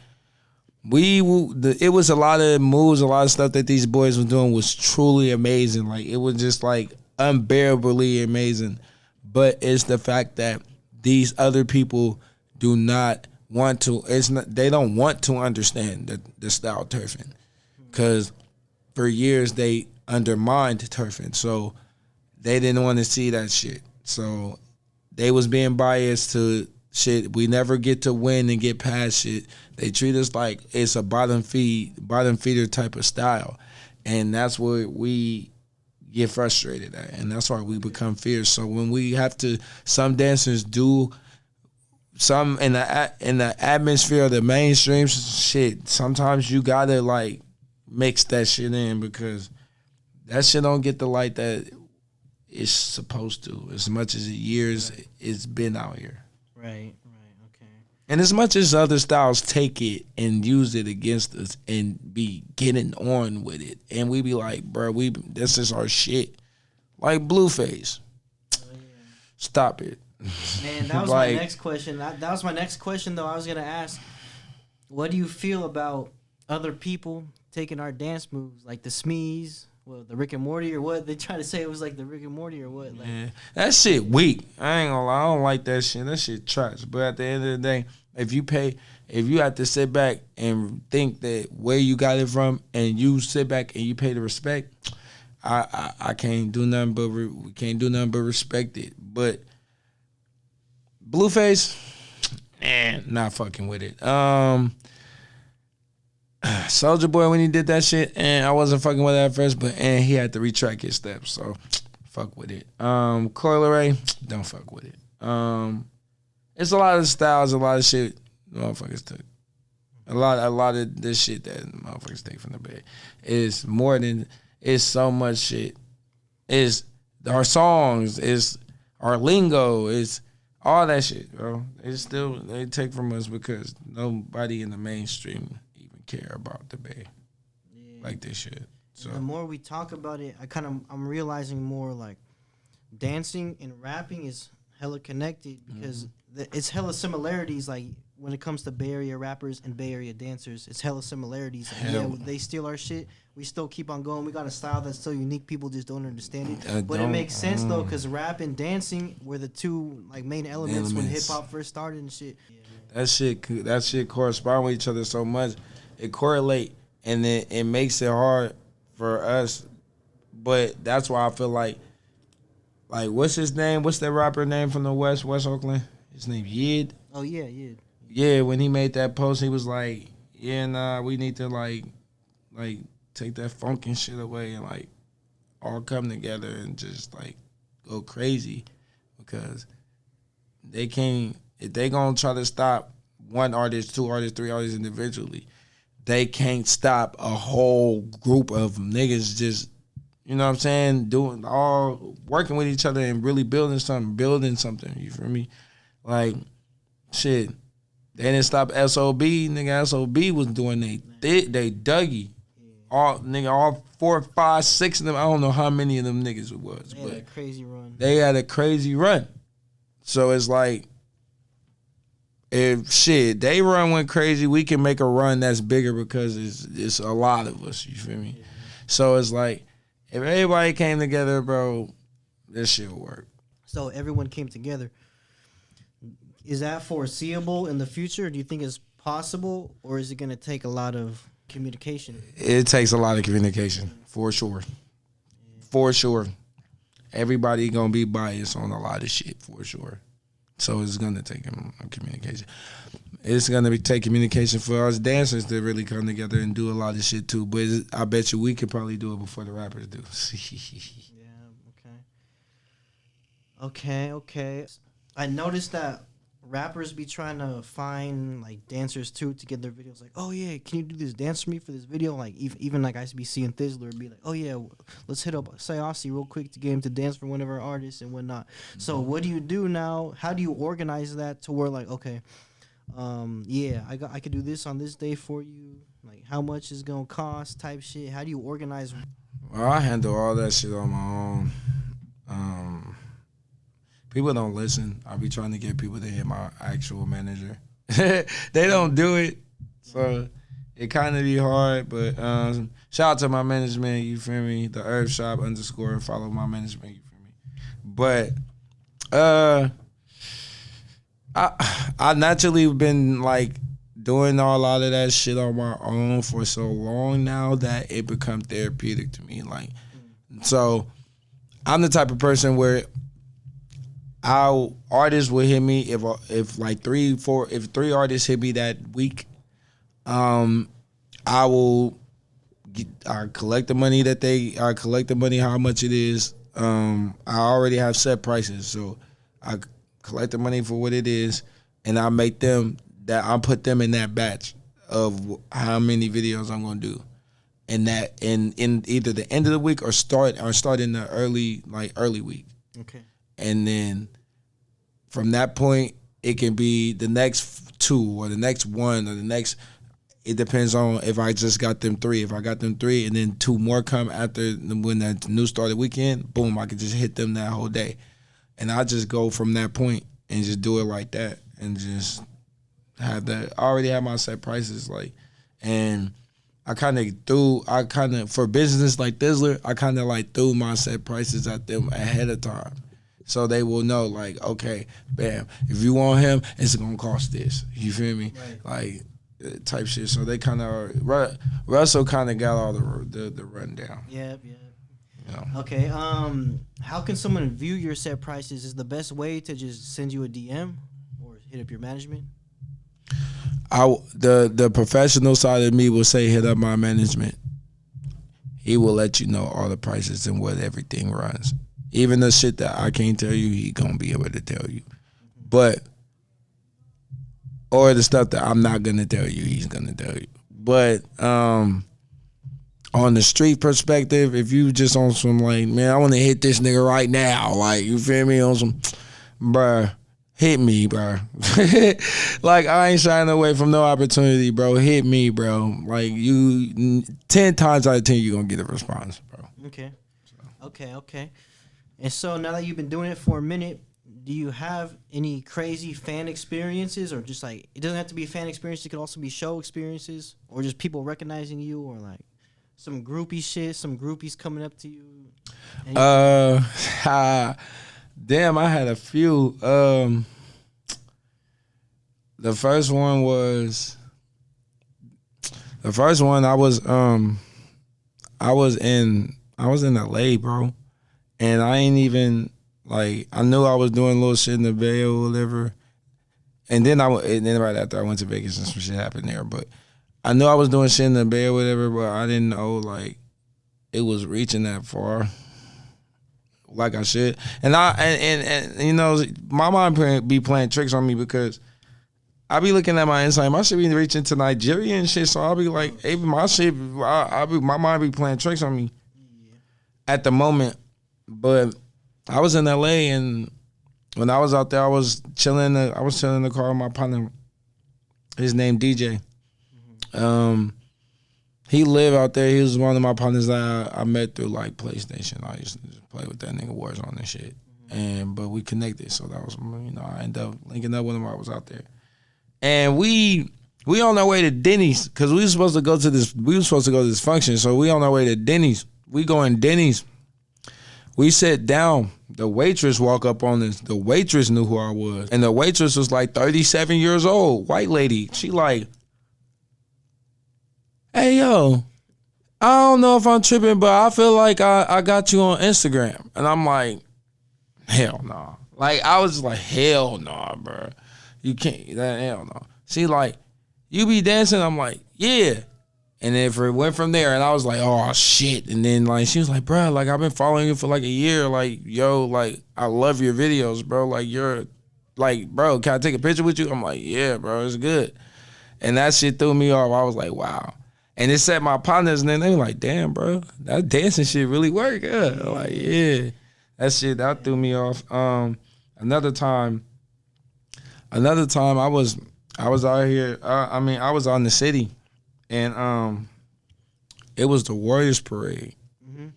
it was a lot of moves, a lot of stuff that these boys was doing was truly amazing. Like it was just like unbearably amazing. But it's the fact that these other people do not want to. They don't want to understand the style of turfing, because for years they undermined turfing, so they didn't want to see that shit. So they was being biased to shit. We never get to win and get past shit. They treat us like it's a bottom feeder type of style, and that's what we get frustrated at, and that's why we become fierce. So when we have to, some dancers do some in the atmosphere of the mainstream shit, sometimes you gotta like mix that shit in, because that shit don't get the light that it's supposed to, as much as the years it's been out here. Right, okay. And as much as other styles take it and use it against us and be getting on with it, and we be like, bro, this is our shit. Like Blueface. Oh, yeah. Stop it. Man, that was Like- my next question. That was my next question, though. I was gonna ask, what do you feel about other people taking our dance moves, like the Smees, well, the Rick and Morty, or what? They try to say it was like the Rick and Morty, or what? Like, Yeah. That shit weak. I ain't gonna lie. I don't like that shit. That shit trash. But at the end of the day, if you have to sit back and think that where you got it from, and you sit back and you pay the respect, I can't do nothing but we can't do nothing but respect it. But Blueface, not fucking with it. Soulja Boy, when he did that shit, and I wasn't fucking with it at first, but he had to retract his steps, so fuck with it. Coil Ray, don't fuck with it. It's a lot of styles, a lot of shit motherfuckers took. A lot of this shit that motherfuckers take from the bed. It's so much shit. It's our songs, it's our lingo, it's all that shit, bro. They take from us because nobody in the mainstream even care about the bay like they should. So the more we talk about it, I'm realizing more like dancing and rapping is hella connected because it's hella similarities. Like when it comes to Bay Area rappers and Bay Area dancers, it's hella similarities. Like, they steal our shit. We still keep on going. We got a style that's so unique. People just don't understand it. But it makes sense though, because rap and dancing were the two like main elements when hip hop first started and shit. That shit correspond with each other so much. It correlate and it makes it hard for us. But that's why I feel like what's his name? What's that rapper name from the West Oakland? His name Yid. Oh yeah. Yeah, when he made that post, he was like, "Yeah, nah, we need to like take that funk and shit away and like all come together and just like go crazy because they can't. If they gonna try to stop one artist, two artists, three artists individually, they can't stop a whole group of niggas just." You know what I'm saying? Working with each other and really building something. You feel me? Like, shit. They didn't stop SOB. Nigga, SOB was doing they Dougie. All 4, 5, 6 of them. I don't know how many of them niggas it was. They had a crazy run. They had a crazy run. So it's like, if shit, they run went crazy, we can make a run that's bigger because it's a lot of us. You feel me? Yeah. So it's like, if everybody came together, bro, this shit will work. So everyone came together. Is that foreseeable in the future? Do you think it's possible, or is it going to take a lot of communication? It takes a lot of communication, for sure. For sure. Everybody going to be biased on a lot of shit, for sure. So it's going to take communication. It's going to take communication for us dancers to really come together and do a lot of shit too. But I bet you we could probably do it before the rappers do. Yeah, okay. I noticed that rappers be trying to find like dancers too to get their videos. Like, oh yeah, can you do this dance for me for this video? Like even like I used to be seeing Thizzler be like, oh yeah, let's hit up Say Ausee real quick to get him to dance for one of our artists and whatnot. Mm-hmm. So what do you do now? How do you organize that to where like, okay, yeah, I could do this on this day for you. Like how much is gonna cost type shit. How do you organize? Well, I handle all that shit on my own. People don't listen. I be trying to get people to hit my actual manager. They don't do it, so it kind of be hard. But shout out to my management. You feel me? The Herb Shop _ follow my management. You feel me? But I naturally been like doing a lot of that shit on my own for so long now that it become therapeutic to me. Like, so I'm the type of person where our artists will hit me if like 3, 4, if 3 artists hit me that week, I will collect the money collect the money how much it is. I already have set prices, so I collect the money for what it is, and I make them that I put them in that batch of how many videos I'm gonna do, and that in either the end of the week or start in the early week. Okay. And then from that point, it can be the next 2 or the next 1 or the next. It depends on if I just got them 3. If I got them 3 and then 2 more come after when that new started weekend, boom, I could just hit them that whole day. And I just go from that point and just do it like that, and just have that. I already have my set prices, like, and I kind of for business like Thizzler, I kind of like threw my set prices at them ahead of time, so they will know, like, okay, bam, if you want him, it's gonna cost this. You feel me? Right. Like, type shit. So they kind of Russell kind of got all the rundown. Yep. You know? Okay. How can someone view your set prices? Is the best way to just send you a DM or hit up your management? The professional side of me will say hit up my management. He will let you know all the prices and what everything runs. Even the shit that I can't tell you, he gonna be able to tell you. But or the stuff that I'm not gonna tell you, he's gonna tell you. But on the street perspective, if you just on some like, man, I want to hit this nigga right now, like, you feel me, on some, bruh, hit me, bro. Like, I ain't shying away from no opportunity, bro. Hit me, bro. Like, you 10 times out of 10, you're going to get a response, bro. Okay. Okay. And so now that you've been doing it for a minute, do you have any crazy fan experiences, or just like, it doesn't have to be a fan experience, it could also be show experiences, or just people recognizing you, or like some groupie shit, some groupies coming up to you? Damn, I had a few. The first one I was in LA, bro. And I ain't even, like, I knew I was doing little shit in the Bay or whatever. And then right after I went to Vegas and some shit happened there. But I knew I was doing shit in the Bay or whatever, but I didn't know, like, it was reaching that far. Like I should. And you know, my mind be playing tricks on me, because I be looking at my Instagram, my shit be reaching to Nigeria and shit, so I'll be like, hey, my mind be playing tricks on me at the moment. But I was in LA, and when I was out there, I was chilling in the car with my partner. His name DJ. He lived out there. He was one of my partners that I met through, like, PlayStation. I used to just play with that nigga Warzone and shit. But we connected, so that was, you know, I ended up linking up with him while I was out there. And we on our way to Denny's, because we were supposed to go to this function. So we on our way to Denny's. We going Denny's. We sat down. The waitress walk up on us. The waitress knew who I was. And the waitress was like 37 years old, white lady. She like, hey, yo, I don't know if I'm tripping, but I feel like I got you on Instagram. And I'm like, hell no. Nah. Like, I was like, hell no, nah, bro. You can't, hell no. She like, you be dancing? I'm like, yeah. And then it went from there, and I was like, oh, shit. And then, like, she was like, bro, like, I've been following you for, like, a year. Like, yo, like, I love your videos, bro. Like, you're, like, bro, can I take a picture with you? I'm like, yeah, bro, it's good. And that shit threw me off. I was like, wow. And it set my partners, and then they were like, damn, bro, that dancing shit really work. Yeah. I'm like, yeah. That threw me off. Another time I was out here, I was out in the city. And it was the Warriors Parade. Mm-hmm.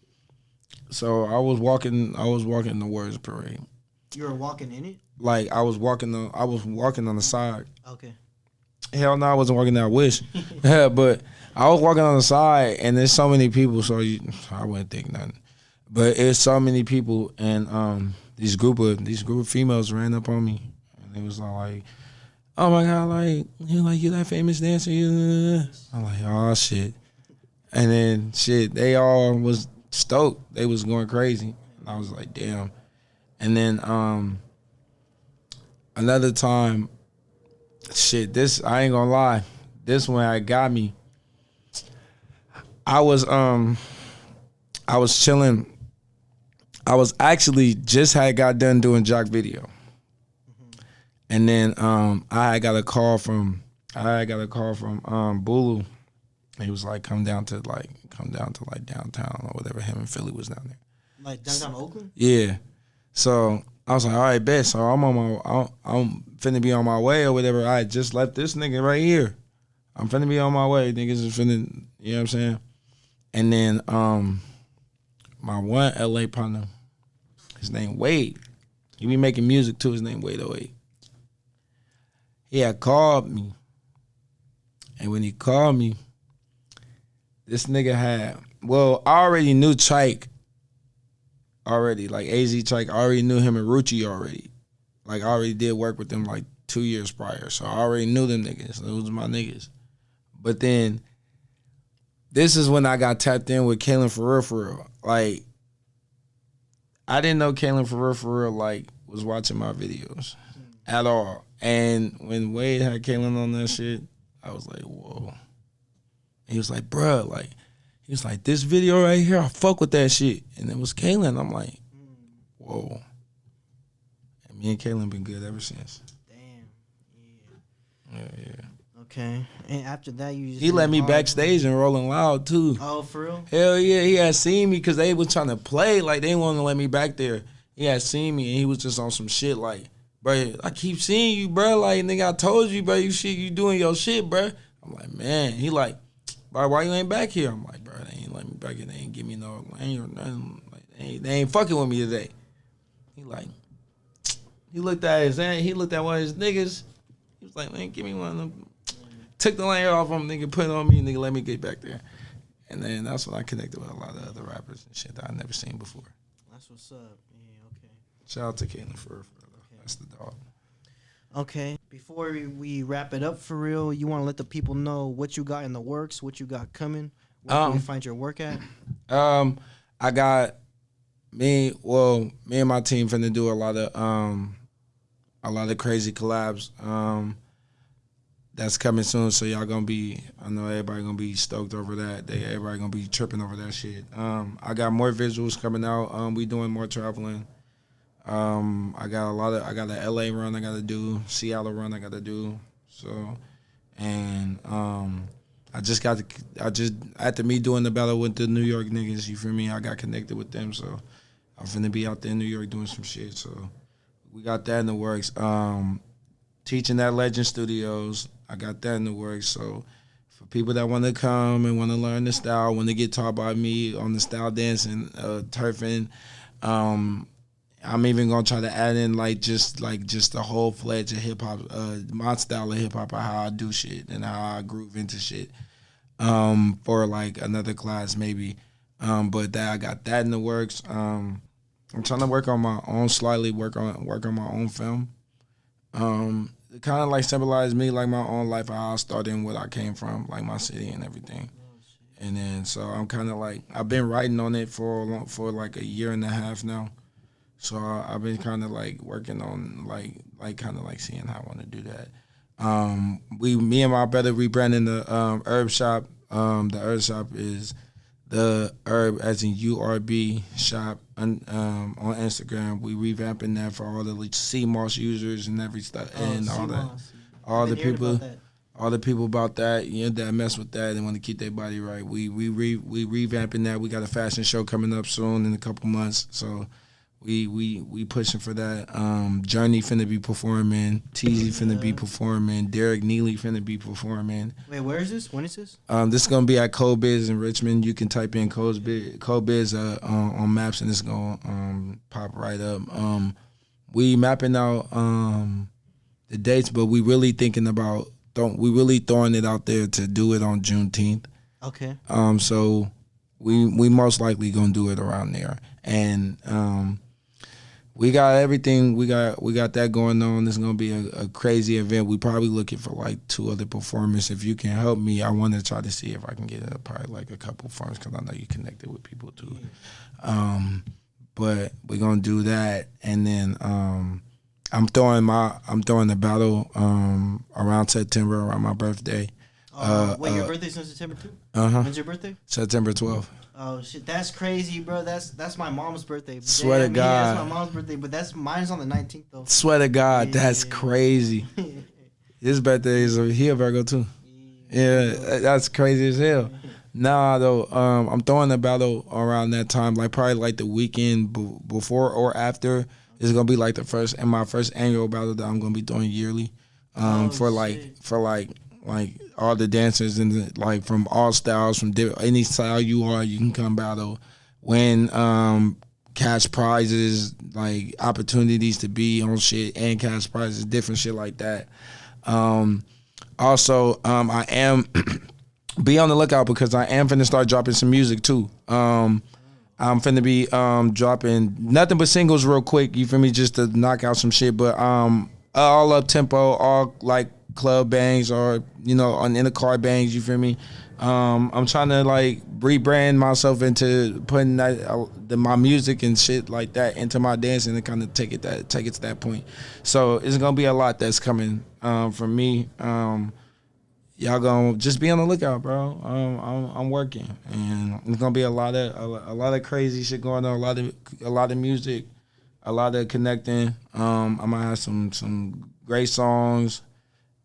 So I was walking the Warriors Parade. You were walking in it? Like, I was walking on the side. Okay. Hell no, I wasn't walking there. I wish. But I was walking on the side, and there's so many people, so I wouldn't think nothing. But it's so many people, and these group of females ran up on me, and it was like, oh my God, like, you that famous dancer? I'm like, oh shit. And then shit, they all was stoked. They was going crazy. And I was like, damn. And then another time, shit, this, I ain't gonna lie, this one I got me. I was chilling. I was actually just had got done doing jock video. And then I got a call from Bulu. He was like, come down to downtown or whatever. Him and Philly was down there. Like downtown Oakland? Yeah. So I was like, all right, bet. So I'm finna be on my way or whatever. I just left this nigga right here. I'm finna be on my way. Niggas is finna, you know what I'm saying? And then my one LA partner, his name Wade. He be making music too. His name Wade 08. he had called me. And when he called me, this nigga had, well, I already knew Tyke already, like AZ Tyke. I already knew him and Rucci already. Like, I already did work with them like 2 years prior. So I already knew them niggas. Those was my niggas. But then, this is when I got tapped in with Kalan.frfr. Like, I didn't know Kalan.frfr, like, was watching my videos at all. And when Wade had Kalan on that shit, I was like, whoa. And he was like, bruh, like, he was like, this video right here, I fuck with that shit. And it was Kalan. I'm like, whoa. And me and Kalan been good ever since. Damn. Yeah. Okay. And after that, you just... He let me backstage and Rolling Loud, too. Oh, for real? Hell yeah. He had seen me because they was trying to play. Like, they didn't want to let me back there. He had seen me, and he was just on some shit like, bro, I keep seeing you, bro. Like, nigga, I told you, bro, you doing your shit, bro. I'm like, man. He like, bro, why you ain't back here? I'm like, bro, they ain't let me back here. They ain't give me no lane or nothing. Like, they ain't fucking with me today. He like, he looked at one of his niggas. He was like, man, give me one of them. Took the lane off him, nigga, put it on me, nigga, let me get back there. And then that's when I connected with a lot of other rappers and shit that I never seen before. That's what's up. Yeah, okay. Shout out to Kalan.frfr. Okay. That's the dog. Okay. Before we wrap it up for real, you want to let the people know what you got in the works, what you got coming, where can we find your work at? I got me and my team finna do a lot of crazy collabs. That's coming soon, so y'all gonna be, I know everybody gonna be stoked over that. Everybody gonna be tripping over that shit. I got more visuals coming out. We doing more traveling. I got a LA run I gotta do, Seattle run I gotta do. So, and after me doing the battle with the New York niggas, you feel me? I got connected with them, so I'm finna be out there in New York doing some shit. So we got that in the works. Teaching at Legend Studios, I got that in the works. So for people that want to come and want to learn the style, want to get taught by me on the style dancing, turfing, I'm even gonna try to add in just the whole fledge of hip hop, my style of hip hop, how I do shit and how I groove into shit. For like another class maybe, but that I got that in the works. I'm trying to work on my own, work on my own film. It kind of like symbolized me, like my own life, how I started and what I came from, like my city and everything. And then so I'm kind of like, I've been writing on it for like a year and a half now. So I've been kind of like working on like kind of like seeing how I want to do that. Me and my brother rebranding the herb shop. The herb shop is the herb as in URB shop on Instagram. We revamping that for all the sea moss users and every stuff and all that. All the people about that, that mess with that and want to keep their body right. We revamping that. We got a fashion show coming up soon in a couple months. So we pushing for that. Journey finna be performing. TZ finna be performing. Derek Neally finna be performing. Wait, where is this? When is this? This is gonna be at CoBiz in Richmond. You can type in CoBiz on maps and it's gonna pop right up. We mapping out the dates, but we really thinking about we really throwing it out there to do it on Juneteenth. Okay. So we most likely gonna do it around there, and we got everything. We got that going on. It's gonna be a crazy event. We probably looking for like 2 other performers. If you can help me, I want to try to see if I can get probably like a couple performers because I know you connected with people too. But we're gonna do that, and then I'm throwing the battle around September, around my birthday. Wait, your birthday's in September too? When's your birthday? September 12th. Oh shit, that's crazy, bro. That's my mom's birthday. Swear to God. Yeah, that's my mom's birthday, but mine's on the 19th though. Swear to God, that's crazy. His birthday he a Virgo too. Yeah, that's crazy as hell. Nah, though, I'm throwing the battle around that time, like probably like the weekend before or after. It's gonna be like my first annual battle that I'm gonna be doing yearly, for all the dancers and like from all styles, from any style you can come battle, win cash prizes, like opportunities to be on shit and cash prizes, different shit like that. Also, I am be on the lookout because I am finna start dropping some music too. I'm finna be dropping nothing but singles real quick. You feel me? Just to knock out some shit, but all up tempo, all like club bangs or in the car bangs. You feel me? I'm trying to like rebrand myself into putting my music and shit like that into my dancing and kind of take it to that point. So it's gonna be a lot that's coming from me. Y'all gonna just be on the lookout, bro. I'm working, and it's gonna be a lot of crazy shit going on. A lot of music, a lot of connecting. I'm gonna have some great songs.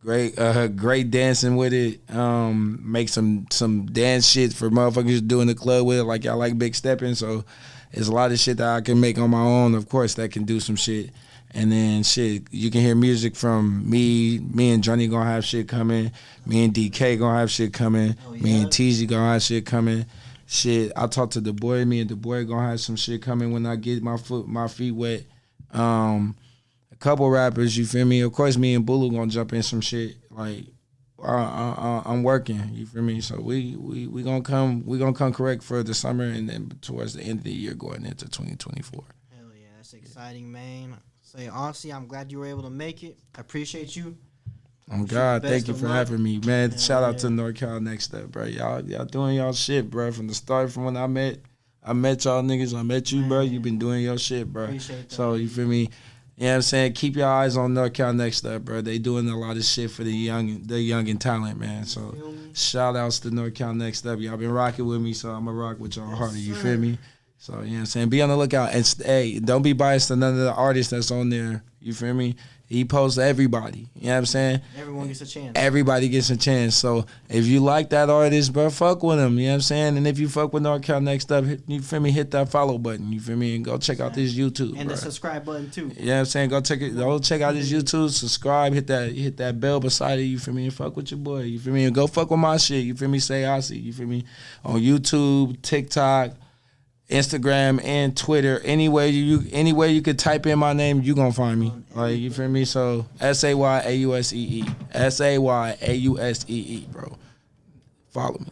Great dancing with it. Make some dance shit for motherfuckers to do in the club with it, like y'all like Big Steppin. So there's a lot of shit that I can make on my own, of course, that can do some shit. And then shit, you can hear music from me. Me and Johnny gonna have shit coming. Me and DK gonna have shit coming. Oh, yeah. Me and TZ gonna have shit coming. Shit, I talked to DaBoii. Me and DaBoii gonna have some shit coming when I get my feet wet. A couple rappers, you feel me? Of course, me and Bulu gonna jump in some shit. Like, I'm working, you feel me? So we gonna come correct for the summer and then towards the end of the year going into 2024. Hell yeah, that's exciting, man. Say, Ausee, I'm glad you were able to make it. I appreciate you. Oh God, thank you for having me, man. Hell shout out to NorCal Next Step, bro. Y'all doing y'all shit, bro. From the start, from when I met y'all niggas. I met you, bro. You been doing your shit, bro. Appreciate that. So you feel me? You know what I'm saying? Keep your eyes on NorCal Next Step, bro. They doing a lot of shit for the young and talent, man. So shout outs to NorCal Next Step. Y'all been rocking with me, so I'm going to rock with y'all harder. You feel me? So, you know what I'm saying? Be on the lookout. And, hey, don't be biased to none of the artists that's on there. You feel me? He posts everybody. You know what I'm saying? Everyone gets a chance. Everybody gets a chance. So if you like that artist, bro, fuck with him. You know what I'm saying? And if you fuck with NorCal Next Up, you feel me? Hit that follow button. You feel me? And go check out this YouTube. And bro. the subscribe button too. You know what I'm saying? Go check out his YouTube, subscribe, hit that bell beside it, you feel me? And fuck with your boy. You feel me? And go fuck with my shit. You feel me? Say Ausee. You feel me? On YouTube, TikTok, Instagram and Twitter, anywhere you could type in my name, you gonna find me. Like, you feel me? So SAYAUSEE, SAYAUSEE, bro. Follow me.